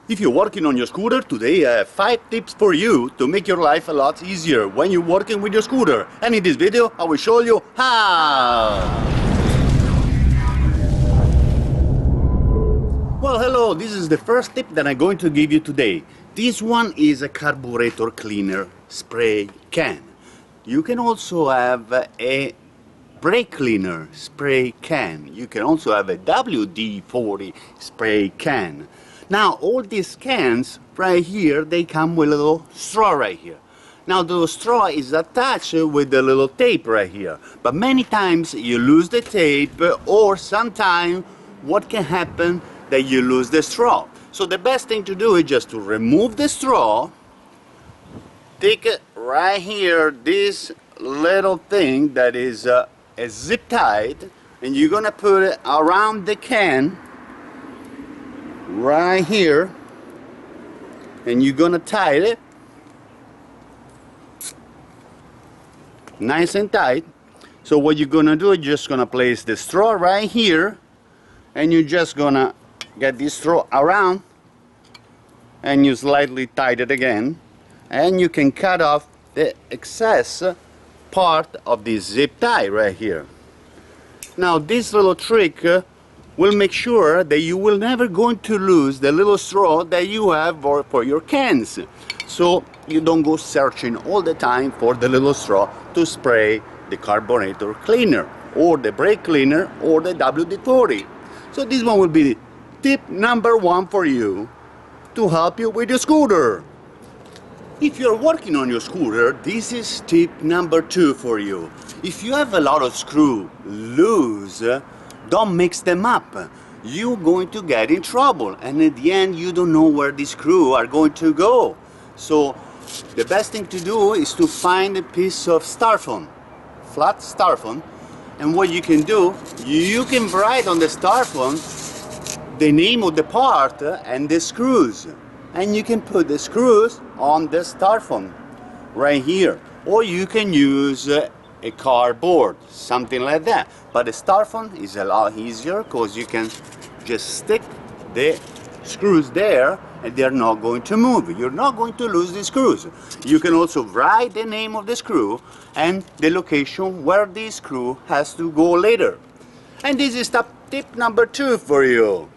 If you're working on your scooter, today I have 5 tips for you to make your life a lot easier when you're working with your scooter. And in this video, I will show you how. Well, hello, this is the first tip that I'm going to give you today. This one is a carburetor cleaner spray can. You can also have a brake cleaner spray can. You can also have a WD-40 spray can. Now all these cans right here, they come with a little straw right here. Now the straw is attached with a little tape right here, but many times you lose the tape, or sometimes what can happen that you lose the straw. So the best thing to do is just to remove the straw, take it right here, this little thing that is a zip tied, and you're gonna put it around the can right here, and you're gonna tie it nice and tight. So what you're gonna do is just gonna place the straw right here, and you're just gonna get this straw around, and you slightly tie it again, and you can cut off the excess part of this zip tie right here. Now this little trick will make sure that you will never going to lose the little straw that you have for your cans. So you don't go searching all the time for the little straw to spray the carburetor cleaner or the brake cleaner or the WD-40. So this one will be tip number 1 for you to help you with your scooter. If you're working on your scooter, this is tip number 2 for you. If you have a lot of screws loose, don't mix them up. You're going to get in trouble, and at the end you don't know where these screws are going to go. So the best thing to do is to find a piece of styrofoam, flat styrofoam, and what you can do, you can write on the styrofoam the name of the part and the screws, and you can put the screws on the styrofoam right here, or you can use a cardboard, something like that. But the styrofoam is a lot easier because you can just stick the screws there and they're not going to move. You're not going to lose the screws. You can also write the name of the screw and the location where the screw has to go later. And this is tip number 2 for you.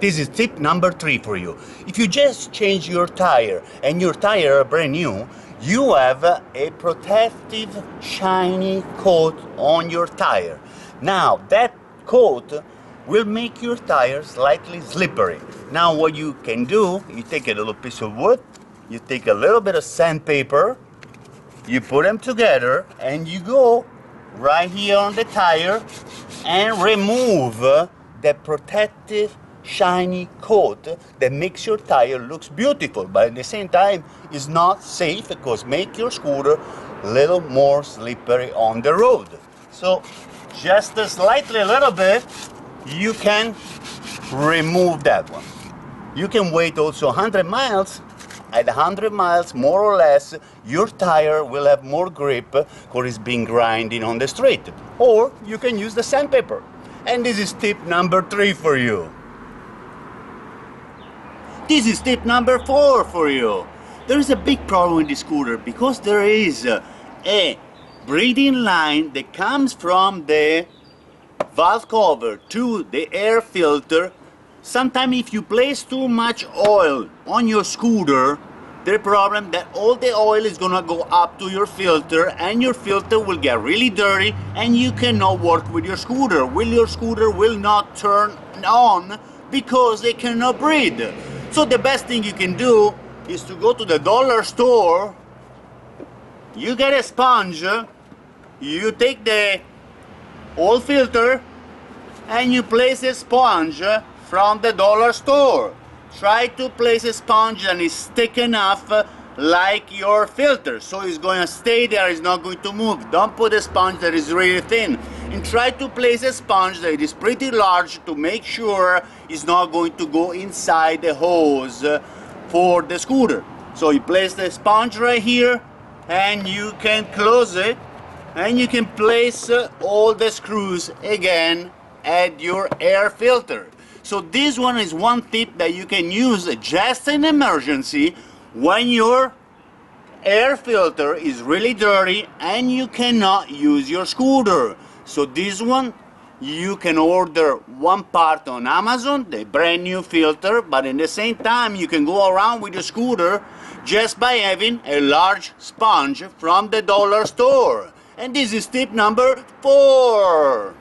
This is tip number 3 for you. If you just change your tire and your tire are brand new, you have a protective shiny coat on your tire. Now that coat will make your tire slightly slippery. Now what you can do, you take a little piece of wood, you take a little bit of sandpaper, you put them together, and you go right here on the tire and remove the protective shiny coat that makes your tire looks beautiful, but at the same time is not safe because make your scooter a little more slippery on the road. So just slightly a little bit, you can remove that one. You can wait also 100 miles. At 100 miles, more or less, your tire will have more grip because it's been grinding on the street. Or you can use the sandpaper. And this is tip number 3 for you. This is tip number 4 for you. There is a big problem with this scooter because there is a breathing line that comes from the valve cover to the air filter. Sometimes if you place too much oil on your scooter, the problem that all the oil is gonna go up to your filter, and your filter will get really dirty and you cannot work with your scooter. Your scooter will not turn on because they cannot breathe. So the best thing you can do is to go to the dollar store, you get a sponge, you take the oil filter and you place a sponge from the dollar store. Try to place a sponge that is thick enough like your filter, so it's going to stay there, it's not going to move. Don't put a sponge that is really thin, and try to place a sponge that is pretty large to make sure it's not going to go inside the hose for the scooter. So you place the sponge right here and you can close it, and you can place all the screws again at your air filter. So this one is one tip that you can use just in emergency when your air filter is really dirty and you cannot use your scooter. So this one, you can order one part on Amazon, the brand new filter, but in the same time you can go around with your scooter just by having a large sponge from the dollar store. And this is tip number 4.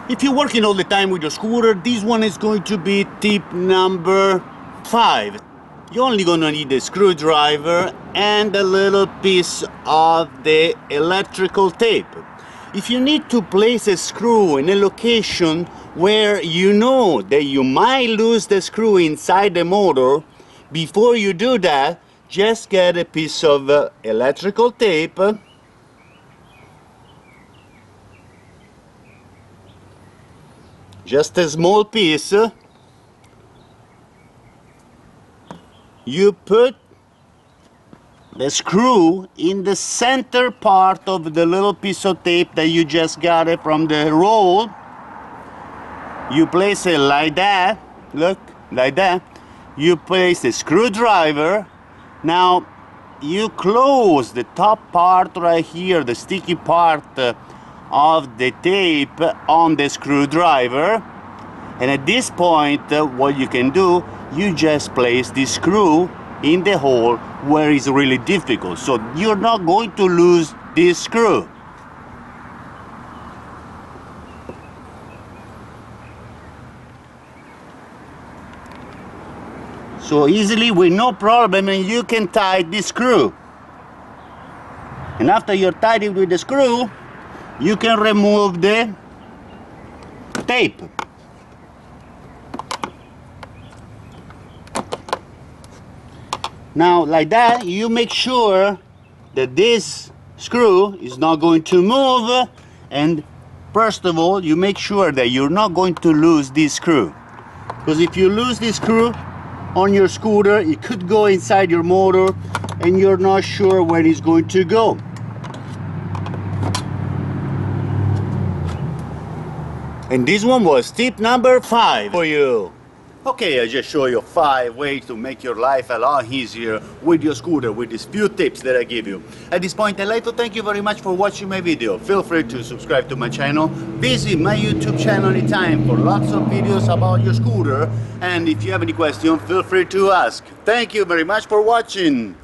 If you're working all the time with your scooter, this one is going to be tip number 5. You're only gonna need a screwdriver and a little piece of the electrical tape. If you need to place a screw in a location where you know that you might lose the screw inside the motor, before you do that, just get a piece of electrical tape. Just a small piece. You put the screw in the center part of the little piece of tape that you just got it from the roll. You place it like that. Look, like that. You place the screwdriver. Now you close the top part right here, the sticky part of the tape on the screwdriver. And at this point, what you can do, you just place the screw in the hole where it's really difficult. So you're not going to lose this screw. So easily, with no problem, and you can tie this screw. And after you're tied it with the screw, you can remove the tape. Now, like that, you make sure that this screw is not going to move, and first of all, you make sure that you're not going to lose this screw. Because if you lose this screw on your scooter, it could go inside your motor and you're not sure where it's going to go. And this one was tip number 5 for you. Okay, I just show you 5 ways to make your life a lot easier with your scooter with these few tips that I give you. At this point, I'd like to thank you very much for watching my video. Feel free to subscribe to my channel. Visit my YouTube channel anytime for lots of videos about your scooter. And if you have any questions, feel free to ask. Thank you very much for watching.